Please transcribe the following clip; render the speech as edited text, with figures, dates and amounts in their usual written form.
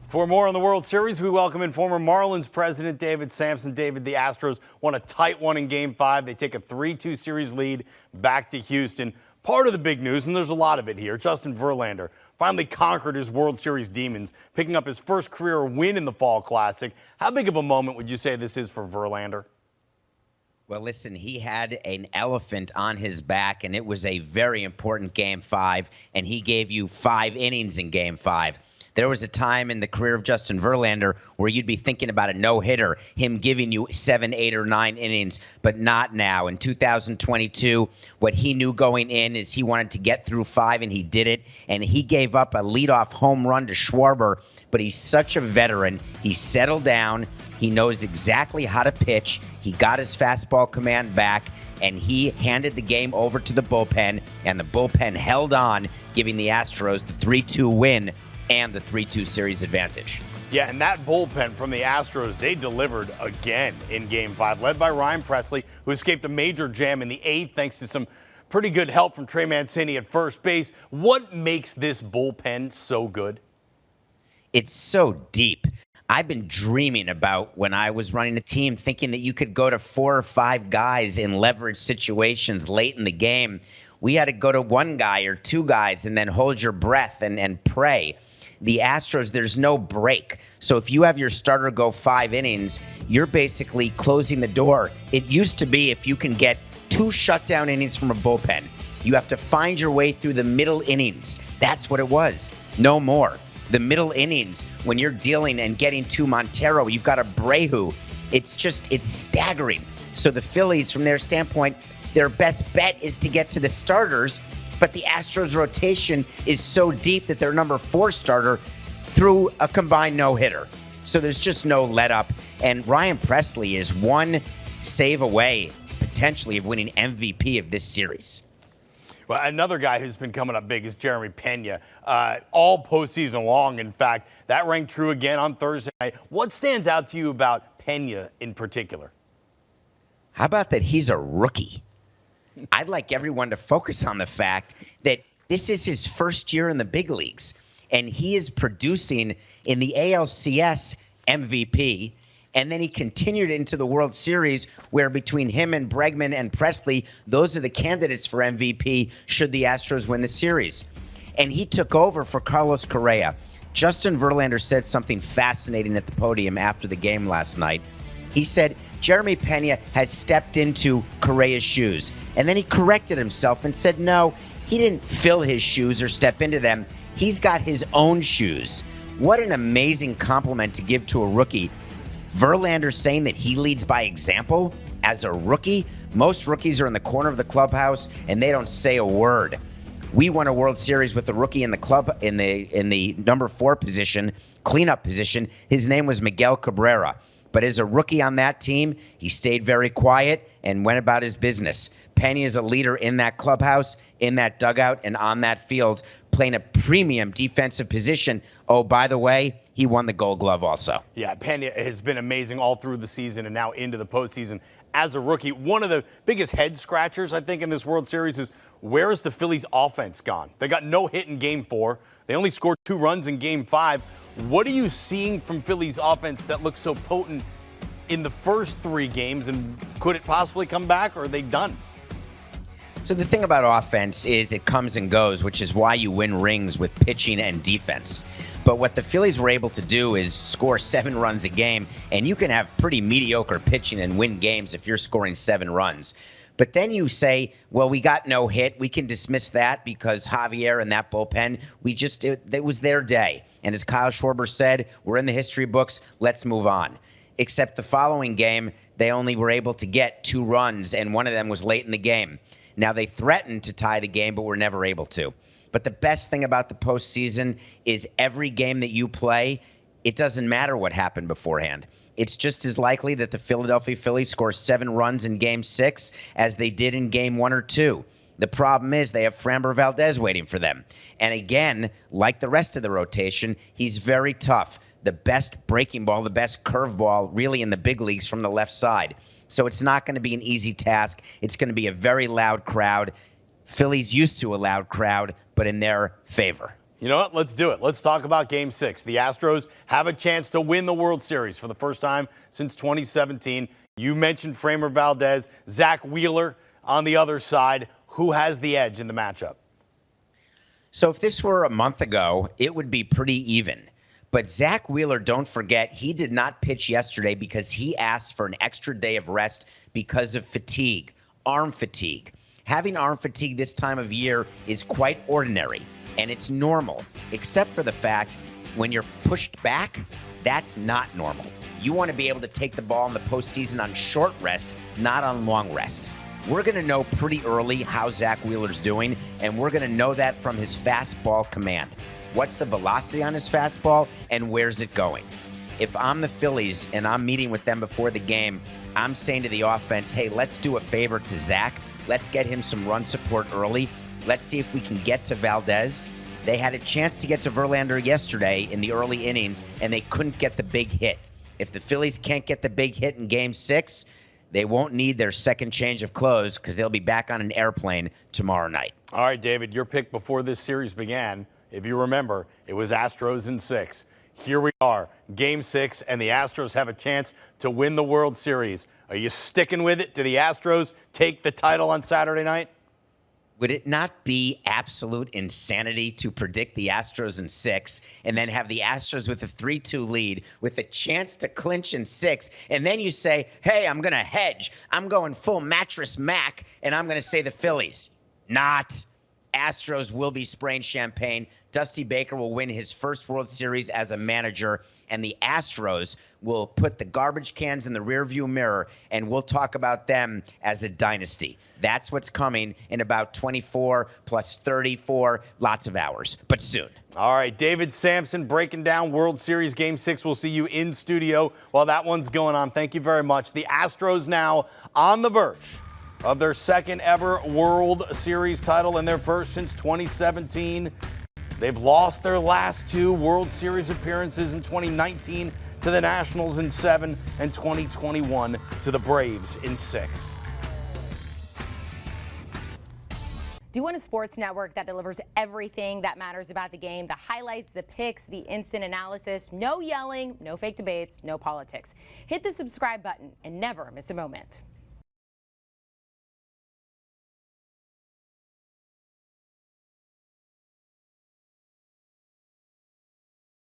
For more on the World Series, we welcome in former Marlins president David Samson. David, the Astros won a tight one in Game 5. They take a 3-2 series lead back to Houston. Part of the big news, and there's a lot of it here, Justin Verlander finally conquered his World Series demons, picking up his first career win in the Fall Classic. How big of a moment would you say this is for Verlander? Well, listen, he had an elephant on his back, and it was a very important Game 5, and he gave you 5 innings in Game 5. There was a time in the career of Justin Verlander where you'd be thinking about a no-hitter, him giving you 7, 8, or 9 innings, but not now. In 2022, what he knew going in is he wanted to get through 5, and he did it. And he gave up a leadoff home run to Schwarber, but he's such a veteran. He settled down. He knows exactly how to pitch. He got his fastball command back, and he handed the game over to the bullpen, and the bullpen held on, giving the Astros the 3-2 win and the 3-2 series advantage. Yeah, and that bullpen from the Astros, they delivered again in Game 5, led by Ryan Pressly, who escaped a major jam in the 8th thanks to some pretty good help from Trey Mancini at first base. What makes this bullpen so good? It's so deep. I've been dreaming about when I was running a team, thinking that you could go to 4 or 5 guys in leverage situations late in the game. We had to go to 1 guy or 2 guys and then hold your breath and pray. The Astros, there's no break. So if you have your starter go 5 innings, you're basically closing the door. It used to be if you can get 2 shutdown innings from a bullpen, you have to find your way through the middle innings. That's what it was. No more. The middle innings, when you're dealing and getting to Montero, you've got a Abreu. It's staggering. So the Phillies, from their standpoint, their best bet is to get to the starters, but the Astros rotation is so deep that their number 4 starter threw a combined no-hitter. So there's just no let-up. And Ryan Pressly is 1 save away, potentially, of winning MVP of this series. Well, another guy who's been coming up big is Jeremy Pena. All postseason long, in fact. That rang true again on Thursday night. What stands out to you about Pena in particular? How about that he's a rookie? I'd like everyone to focus on the fact that this is his first year in the big leagues, and he is producing in the ALCS MVP, and then he continued into the World Series where between him and Bregman and Pressly, those are the candidates for MVP should the Astros win the series. And he took over for Carlos Correa. Justin Verlander said something fascinating at the podium after the game last night. He said Jeremy Pena has stepped into Correa's shoes. And then he corrected himself and said, no, he didn't fill his shoes or step into them. He's got his own shoes. What an amazing compliment to give to a rookie. Verlander saying that he leads by example as a rookie. Most rookies are in the corner of the clubhouse and they don't say a word. We won a World Series with a rookie in the club in the number 4 position, cleanup position. His name was Miguel Cabrera. But as a rookie on that team, he stayed very quiet and went about his business. Pena is a leader in that clubhouse, in that dugout, and on that field, playing a premium defensive position. Oh, by the way, he won the Gold Glove also. Yeah, Pena has been amazing all through the season and now into the postseason as a rookie. One of the biggest head scratchers, I think, in this World Series is where is the Phillies' offense gone? They got no hit in Game 4. They only scored 2 runs in Game 5. What are you seeing from Phillies' offense that looks so potent in the first 3 games, and could it possibly come back, or are they done? So the thing about offense is it comes and goes, which is why you win rings with pitching and defense. But what the Phillies were able to do is score 7 runs a game, and you can have pretty mediocre pitching and win games if you're scoring 7 runs. But then you say, well, we got no hit. We can dismiss that because Javier and that bullpen, it was their day. And as Kyle Schwarber said, we're in the history books. Let's move on. Except the following game, they only were able to get 2 runs, and one of them was late in the game. Now, they threatened to tie the game, but were never able to. But the best thing about the postseason is every game that you play, it doesn't matter what happened beforehand. It's just as likely that the Philadelphia Phillies score 7 runs in Game 6 as they did in Game 1 or 2. The problem is they have Framber Valdez waiting for them. And again, like the rest of the rotation, he's very tough. The best breaking ball, the best curveball really in the big leagues from the left side. So it's not going to be an easy task. It's going to be a very loud crowd. Phillies used to a loud crowd, but in their favor. You know what? Let's do it. Let's talk about Game 6. The Astros have a chance to win the World Series for the first time since 2017. You mentioned Framber Valdez, Zach Wheeler on the other side. Who has the edge in the matchup? So if this were a month ago, it would be pretty even. But Zach Wheeler, don't forget, he did not pitch yesterday because he asked for an extra day of rest because of fatigue, arm fatigue. Having arm fatigue this time of year is quite ordinary, and it's normal, except for the fact when you're pushed back, that's not normal. You want to be able to take the ball in the postseason on short rest, not on long rest. We're going to know pretty early how Zach Wheeler's doing, and we're going to know that from his fastball command. What's the velocity on his fastball, and where's it going? If I'm the Phillies and I'm meeting with them before the game, I'm saying to the offense, hey, let's do a favor to Zach. Let's get him some run support early. Let's see if we can get to Valdez. They had a chance to get to Verlander yesterday in the early innings, and they couldn't get the big hit. If the Phillies can't get the big hit in Game 6, they won't need their second change of clothes because they'll be back on an airplane tomorrow night. All right, David, your pick before this series began, if you remember, it was Astros in 6. Here we are, Game 6, and the Astros have a chance to win the World Series. Are you sticking with it? Do the Astros take the title on Saturday night? Would it not be absolute insanity to predict the Astros in 6 and then have the Astros with a 3-2 lead with a chance to clinch in 6? And then you say, hey, I'm going to hedge. I'm going full mattress Mac, and I'm going to say the Phillies. Not. Astros will be spraying champagne. Dusty Baker will win his first World Series as a manager, and the Astros will put the garbage cans in the rearview mirror, and we'll talk about them as a dynasty. That's what's coming in about 24 plus 34, lots of hours, but soon. All right, David Samson breaking down World Series Game 6. We'll see you in studio while that one's going on. Thank you very much. The Astros now on the verge of their second ever World Series title and their first since 2017. They've lost their last 2 World Series appearances in 2019 to the Nationals in 7 and 2021 to the Braves in 6. Do you want a sports network that delivers everything that matters about the game? The highlights, the picks, the instant analysis, no yelling, no fake debates, no politics. Hit the subscribe button and never miss a moment.